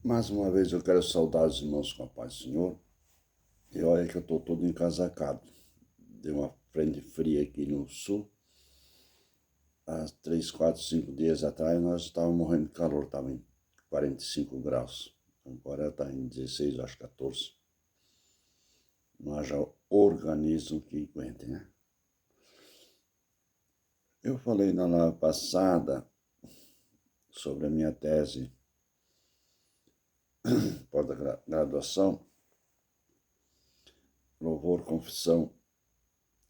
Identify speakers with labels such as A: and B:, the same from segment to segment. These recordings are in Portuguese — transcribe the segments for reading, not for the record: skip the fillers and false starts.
A: Mais uma vez eu quero saudar os irmãos com a paz do Senhor. E olha que eu estou todo encasacado. Deu uma frente fria aqui no sul. Há 3, 4, 5 dias atrás nós estávamos morrendo de calor, estava em 45 graus. Agora está em 16, acho 14. Não haja organismo que aguente, né? Eu falei na live passada sobre a minha tese pós-graduação, louvor, confissão,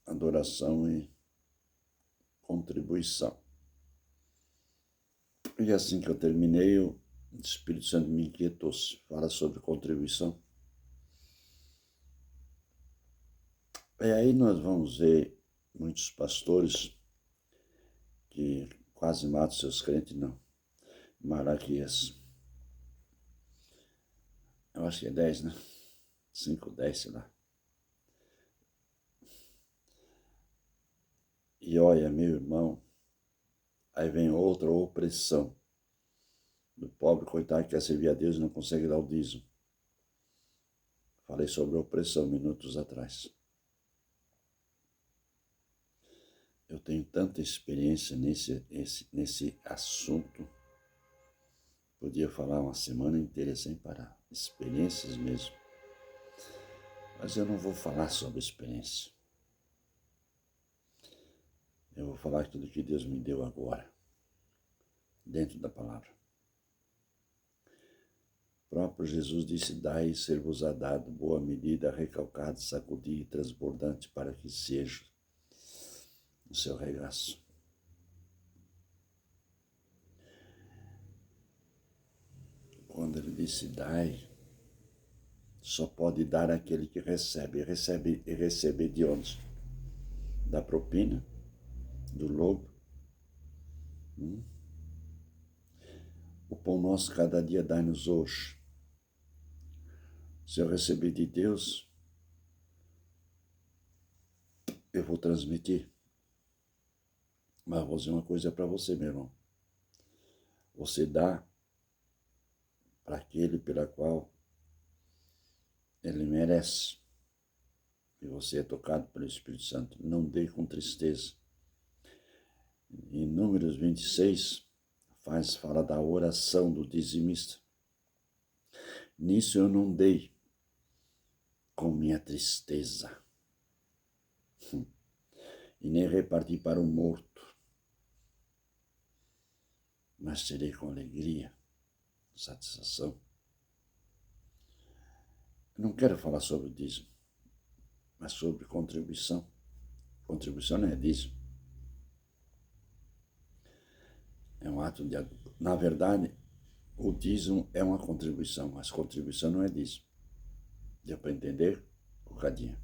A: adoração e contribuição. E assim que eu terminei, o Espírito Santo me inquietou. Fala sobre contribuição. E aí nós vamos ver muitos pastores que quase matam seus crentes, não. Malaquias. Eu acho que é 10, né? 5, 10, sei lá. E olha, meu irmão, aí vem outra opressão do pobre coitado que quer servir a Deus e não consegue dar o dízimo. Falei sobre opressão minutos atrás. Eu tenho tanta experiência nesse assunto. Podia falar uma semana inteira sem parar. Experiências mesmo. Mas eu não vou falar sobre experiência. Eu vou falar tudo que Deus me deu agora, dentro da palavra. O próprio Jesus disse, dai e ser-vos-á dado, boa medida, recalcada, sacudida e transbordante, para que seja o seu regaço. Quando ele disse, dai, só pode dar aquele que recebe. E receber de onde? Da propina, do lobo. O pão nosso cada dia dai-nos hoje. Se eu receber de Deus, eu vou transmitir. Mas vou dizer uma coisa para você, meu irmão. Você dá para aquele pela qual ele merece. E você é tocado pelo Espírito Santo. Não dê com tristeza. Em Números 26, fala da oração do dizimista. Nisso eu não dei com minha tristeza. E nem reparti para o morto. Mas terei com alegria, satisfação. Eu não quero falar sobre o dízimo, mas sobre contribuição. Contribuição não é dízimo. É um ato de... Na verdade, o dízimo é uma contribuição, mas contribuição não é dízimo. Deu para entender? Um bocadinho.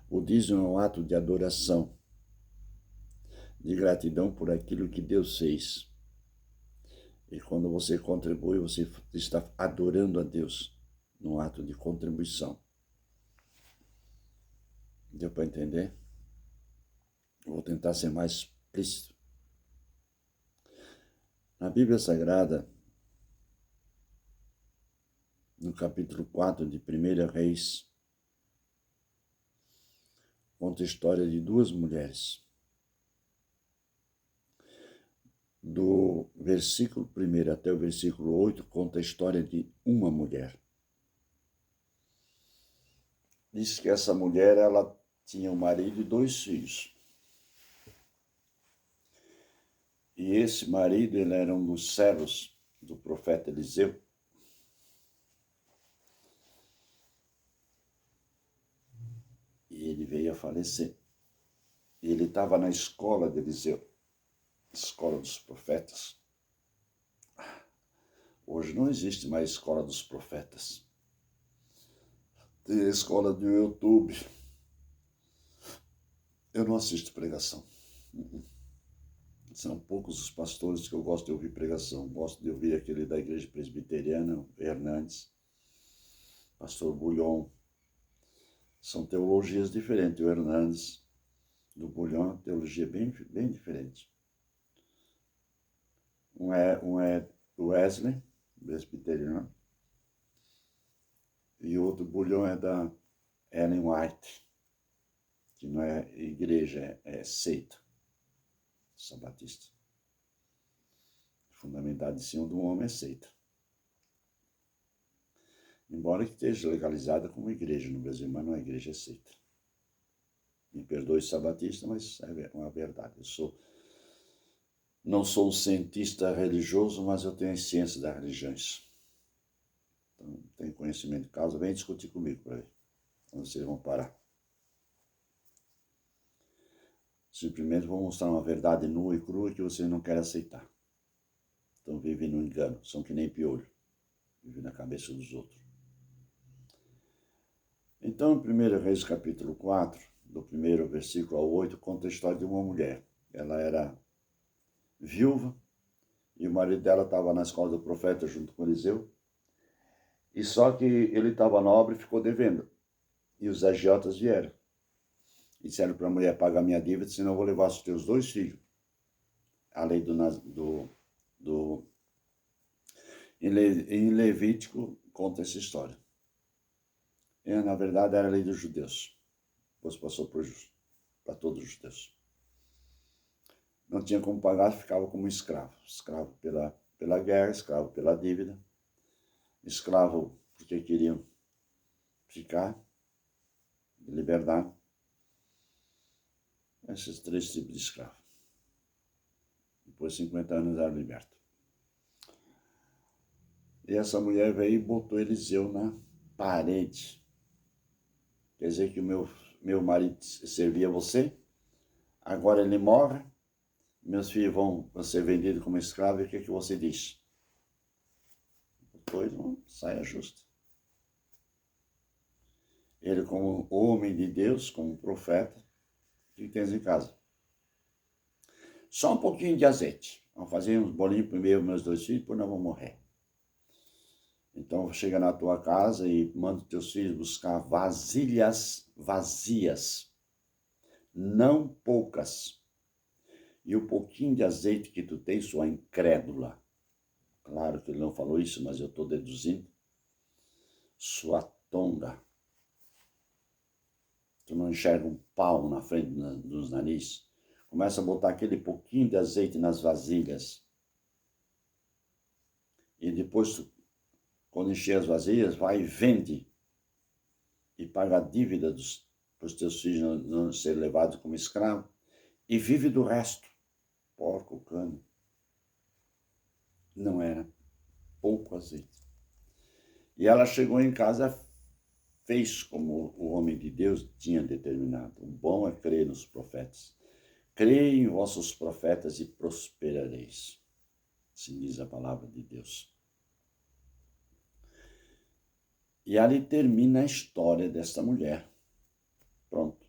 A: O dízimo é um ato de adoração, de gratidão por aquilo que Deus fez. E quando você contribui, você está adorando a Deus num ato de contribuição. Deu para entender? Vou tentar ser mais explícito. Na Bíblia Sagrada, no capítulo 4 de 1 Reis, conta a história de duas mulheres. Do versículo 1 até o versículo 8, conta a história de uma mulher. Diz que essa mulher, ela tinha um marido e 2 filhos. E esse marido, ele era um dos servos do profeta Eliseu. E ele veio a falecer. E ele estava na escola de Eliseu, escola dos profetas. Hoje não existe mais escola dos profetas. Tem a escola do YouTube. Eu não assisto pregação. São poucos os pastores que eu gosto de ouvir pregação. Gosto de ouvir aquele da igreja presbiteriana, Hernandes, pastor Bulhon. São teologias diferentes. O Hernandes, do Bulhon, teologia bem diferente. Um é Wesley, presbiteriano. E outro bulhão é da Ellen White, que não é igreja, é seita sabatista. Fundamentada em cima do homem é seita. Embora que esteja legalizada como igreja no Brasil, mas não é igreja, é seita. Me perdoe sabatista, mas é uma verdade. Não sou um cientista religioso, mas eu tenho a ciência das religiões. Então, tenho conhecimento de causa, vem discutir comigo para ver onde vocês vão parar. Simplesmente vou mostrar uma verdade nua e crua que vocês não querem aceitar. Então vivem no engano, são que nem piolho, vivem na cabeça dos outros. Então, em 1 Reis capítulo 4, do 1º versículo ao 8, conta a história de uma mulher. Ela era viúva e o marido dela estava na escola do profeta junto com Eliseu. E só que ele estava na obra e ficou devendo. E os agiotas vieram. E disseram para a mulher, paga a minha dívida, senão eu vou levar os teus 2 filhos. A lei em Levítico conta essa história. E, na verdade, era a lei dos judeus. Depois passou para todos os judeus. Não tinha como pagar, ficava como escravo. Escravo pela guerra, escravo pela dívida. Escravo porque queriam ficar, de liberdade. Esses 3 tipos de escravo. Depois de 50 anos era liberto. E essa mulher veio e botou Eliseu na parede. Quer dizer que o meu marido servia você, agora ele morre, meus filhos vão ser vendidos como escravos, e o que você diz? Depois uma saia justa. Ele, como homem de Deus, como profeta, o que tens em casa? Só um pouquinho de azeite. Vamos fazer uns bolinhos primeiro, meus 2 filhos, depois nós vamos morrer. Então chega na tua casa e manda os teus filhos buscar vasilhas vazias, não poucas. E o pouquinho de azeite que tu tens, sua incrédula. Claro que ele não falou isso, mas eu estou deduzindo. Sua tonga. Tu não enxerga um pau na frente dos narizes. Começa a botar aquele pouquinho de azeite nas vasilhas. E depois, quando encher as vasilhas, vai e vende. E paga a dívida para os teus filhos não serem levados como escravo. E vive do resto. Porco, cano. Não era pouco azeite. E ela chegou em casa, fez como o homem de Deus tinha determinado. O bom é crer nos profetas. Creia em vossos profetas e prosperareis. Assim diz a palavra de Deus. E ali termina a história desta mulher. Pronto.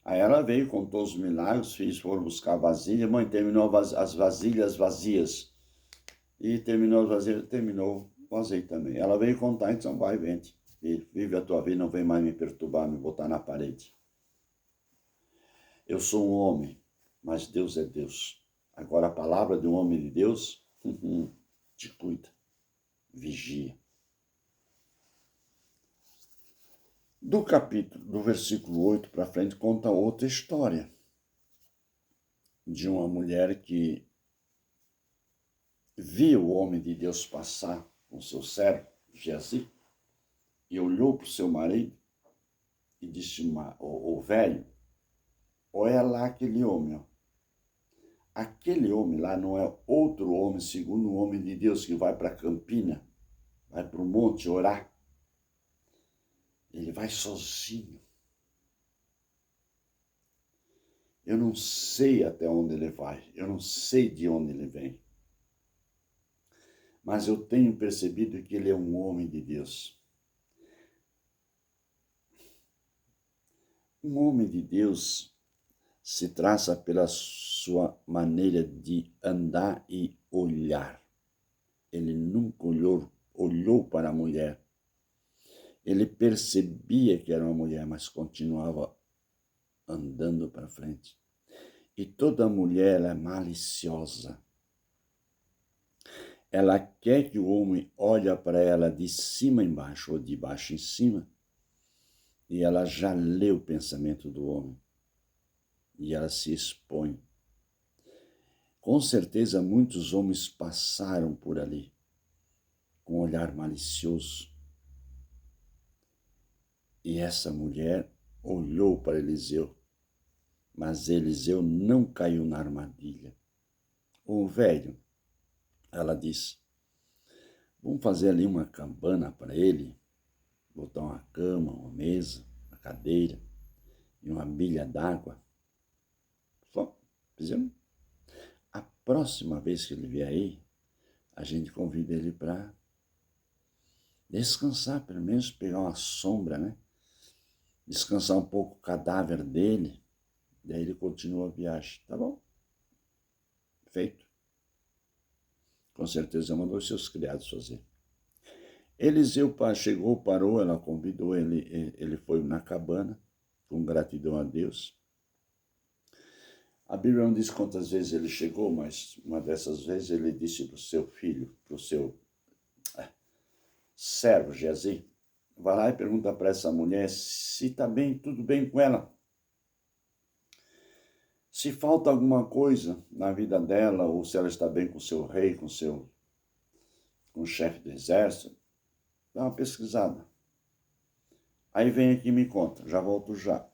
A: Aí ela veio, contou os milagres, os filhos foram buscar vasilha. Mãe, terminou as vasilhas vazias. E terminou as vasilhas, terminou o azeite também. Ela veio contar, então vai, vende. Vive a tua vida, não vem mais me perturbar, me botar na parede. Eu sou um homem, mas Deus é Deus. Agora a palavra de um homem de Deus, te cuida, vigia. Do versículo 8 para frente, conta outra história de uma mulher que viu o homem de Deus passar com seu servo, Geazi, e olhou para o seu marido e disse, o velho, olha lá aquele homem, ó. Aquele homem lá não é outro homem, segundo o homem de Deus, que vai para a campina, vai para o monte orar. Ele vai sozinho. Eu não sei até onde ele vai, eu não sei de onde ele vem. Mas eu tenho percebido que ele é um homem de Deus. Um homem de Deus se traça pela sua maneira de andar e olhar. Ele nunca olhou para a mulher. Ele percebia que era uma mulher, mas continuava andando para frente. E toda mulher é maliciosa. ela quer que o homem olhe para ela de cima embaixo ou de baixo em cima, e ela já lê o pensamento do homem, e ela se expõe. Com certeza muitos homens passaram por ali, com um olhar malicioso, e essa mulher olhou para Eliseu, mas Eliseu não caiu na armadilha. O velho, ela disse, vamos fazer ali uma cabana para ele, botar uma cama, uma mesa, uma cadeira e uma bilha d'água. Só fizemos. A próxima vez que ele vier aí, a gente convida ele para descansar, pelo menos pegar uma sombra, né? Descansar um pouco o cadáver dele, daí ele continua a viagem. Tá bom? Feito. Com certeza mandou os seus criados fazer. Eliseu chegou, parou, ela convidou ele foi na cabana, com gratidão a Deus. A Bíblia não diz quantas vezes ele chegou, mas uma dessas vezes ele disse para o seu filho, para o seu servo Geazi, vai lá e pergunta para essa mulher se está bem, tudo bem com ela. Se falta alguma coisa na vida dela, ou se ela está bem com o seu rei, com o chefe do exército, dá uma pesquisada. Aí vem aqui e me conta, já volto já.